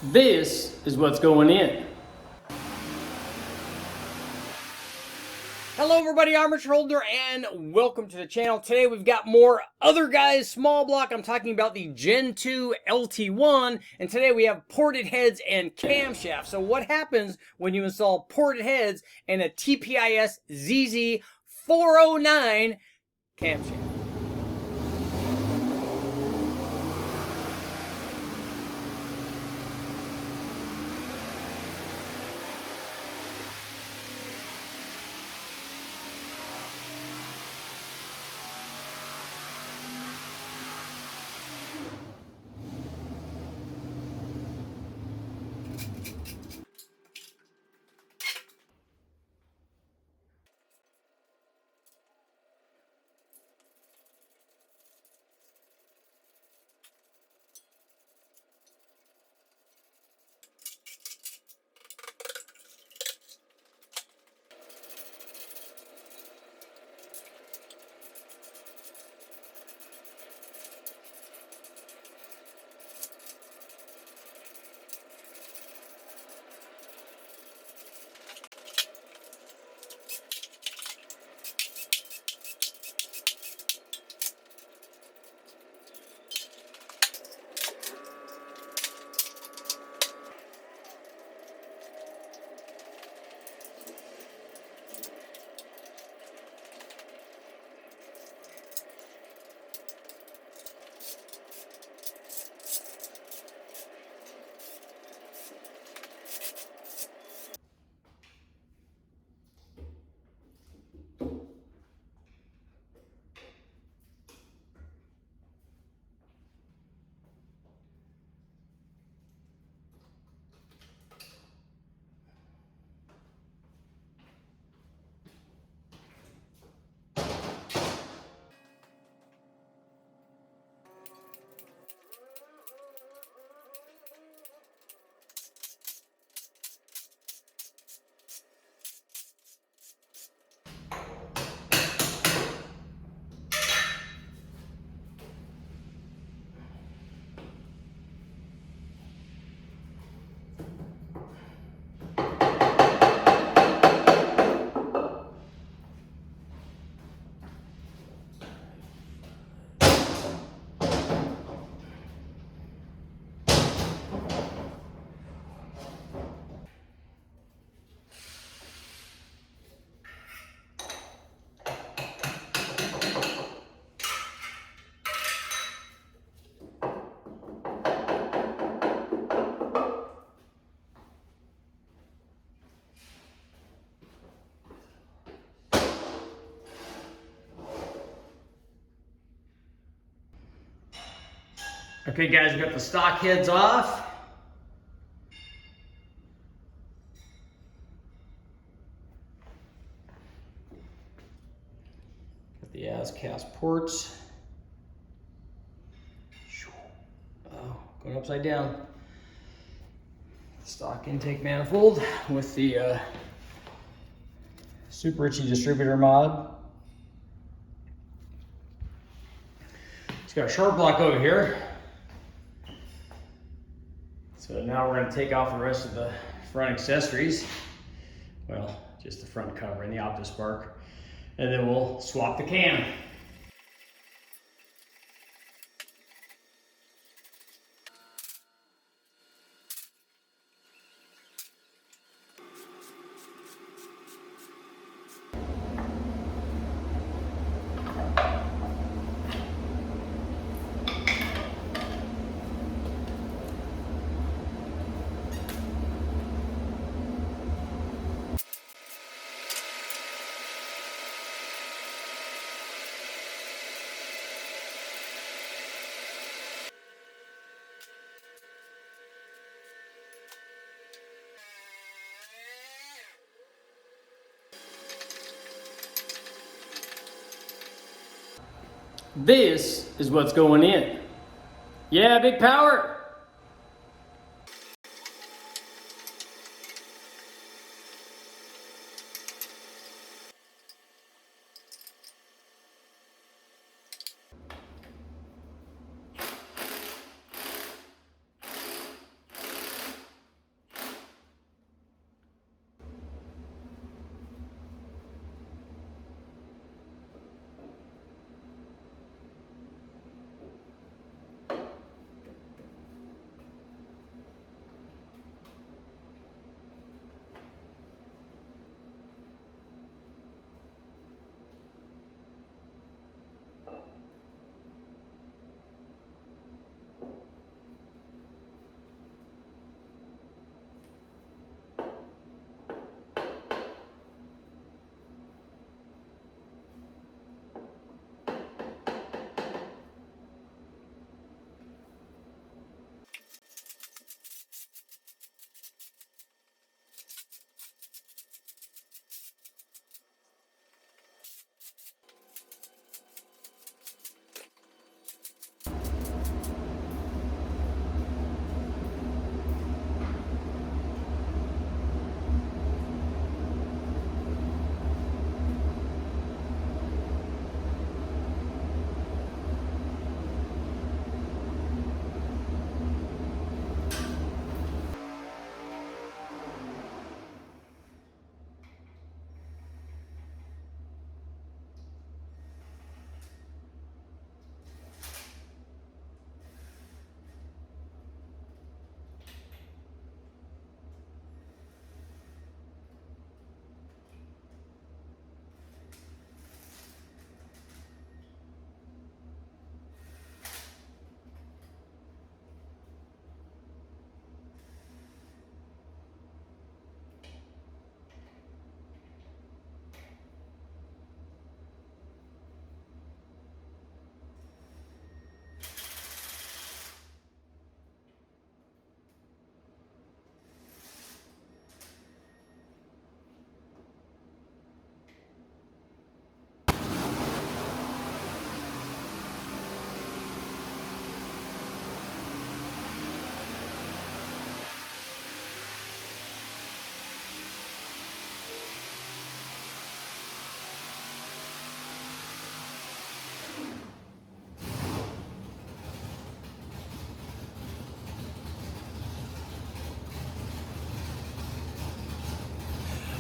This is what's going in. Hello everybody, I'm Richard Holder and welcome to the channel. Today we've got more Other Guys small block. I'm talking about the Gen 2 LT1, and today we have ported heads and camshafts. So what happens when you install ported heads and a Tpis Zz409 camshaft? Okay guys, we got the stock heads off. Got the as-cast ports. Oh, going upside down. Stock intake manifold with the Super Richie distributor mod. It's got a short block over here. So now we're going to take off the rest of the front accessories. Well, just the front cover and the OptiSpark. And then we'll swap the cam. This is what's going in. Yeah, big power.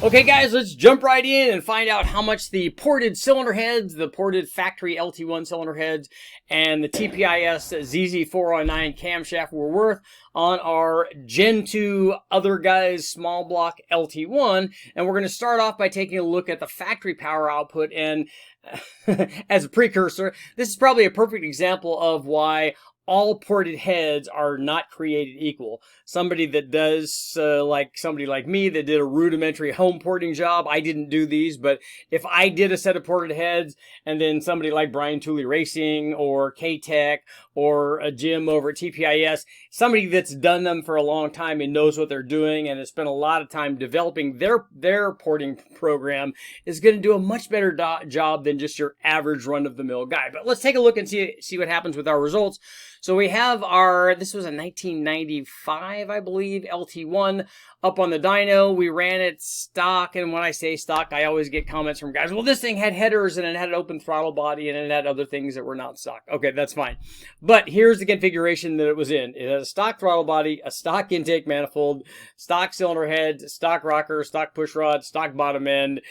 Okay guys, let's jump right in and find out how much the ported cylinder heads, the ported factory LT1 cylinder heads, and the Tpis Zz409 camshaft were worth on our Gen 2 Other Guys small block LT1. And we're going to start off by taking a look at the factory power output. And as a precursor, this is probably a perfect example of why all ported heads are not created equal. Somebody that does, like somebody like me that did a rudimentary home porting job, I didn't do these, but if I did a set of ported heads and then somebody like Brian Tooley Racing or K-Tech or a Jim over at Tpis, somebody that's done them for a long time and knows what they're doing and has spent a lot of time developing their porting program is going to do a much better job than just your average run-of-the-mill guy. But let's take a look and see what happens with our results. So we have this was a 1995, I believe, LT1 up on the dyno. We ran it stock, and when I say stock, I always get comments from guys, well, this thing had headers, and it had an open throttle body, and it had other things that were not stock. Okay, that's fine. But here's the configuration that it was in. It had a stock throttle body, a stock intake manifold, stock cylinder heads, stock rocker, stock push rod, stock bottom end,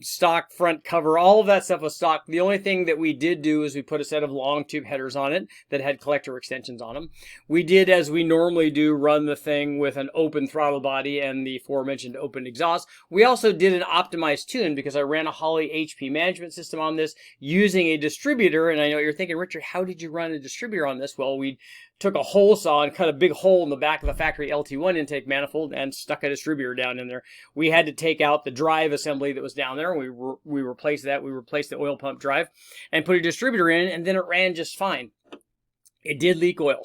stock front cover, all of that stuff was stock. The only thing that we did do is we put a set of long tube headers on it that had collector extensions on them. We did, as we normally do, run the thing with an open throttle body and the aforementioned open exhaust. We also did an optimized tune because I ran a Holley HP management system on this using a distributor. And I know you're thinking, Richard, how did you run a distributor on this? Well, we took a hole saw and cut a big hole in the back of the factory LT1 intake manifold and stuck a distributor down in there. We had to take out the drive assembly that was down there. We replaced that. We replaced the oil pump drive and put a distributor in, and then it ran just fine. It did leak oil,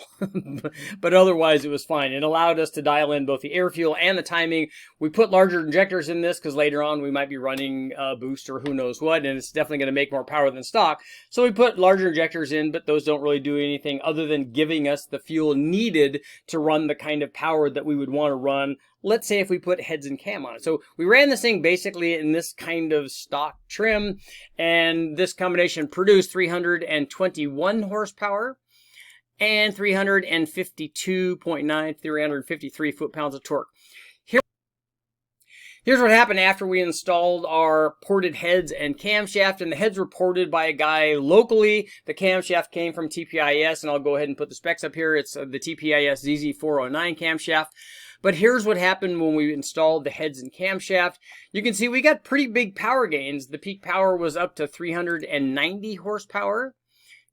but otherwise it was fine. It allowed us to dial in both the air fuel and the timing. We put larger injectors in this because later on we might be running a boost or who knows what, and it's definitely going to make more power than stock. So we put larger injectors in, but those don't really do anything other than giving us the fuel needed to run the kind of power that we would want to run. Let's say if we put heads and cam on it. So we ran this thing basically in this kind of stock trim, and this combination produced 321 horsepower. And 353 foot-pounds of torque. Here's what happened after we installed our ported heads and camshaft, and the heads were ported by a guy locally. The camshaft came from Tpis, and I'll go ahead and put the specs up here. It's the Tpis Zz409 camshaft. But here's what happened when we installed the heads and camshaft. You can see we got pretty big power gains. The peak power was up to 390 horsepower.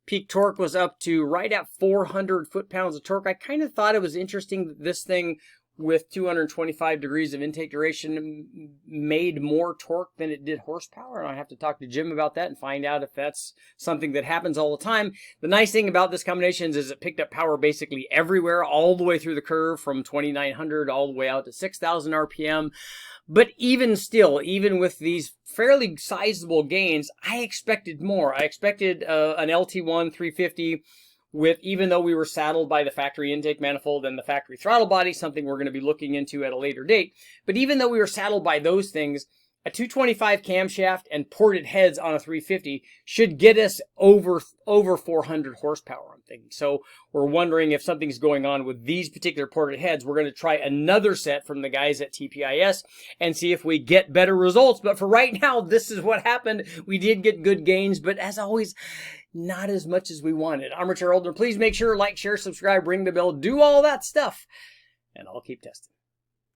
Peak torque was up to right at 400 foot-pounds of torque. I kind of thought it was interesting that this thing with 225 degrees of intake duration made more torque than it did horsepower. And I have to talk to Jim about that and find out if that's something that happens all the time. The nice thing about this combination is it picked up power basically everywhere, all the way through the curve from 2,900 all the way out to 6,000 RPM. But even still, even with these fairly sizable gains, I expected more. I expected an LT1 350 with, even though we were saddled by the factory intake manifold and the factory throttle body, something we're going to be looking into at a later date. But even though we were saddled by those things, a 225 camshaft and ported heads on a 350 should get us over 400 horsepower, I'm thinking. So we're wondering if something's going on with these particular ported heads. We're going to try another set from the guys at Tpis and see if we get better results. But for right now, this is what happened. We did get good gains, but as always, not as much as we wanted. I'm Richard Oldner. Please make sure to like, share, subscribe, ring the bell, do all that stuff, and I'll keep testing.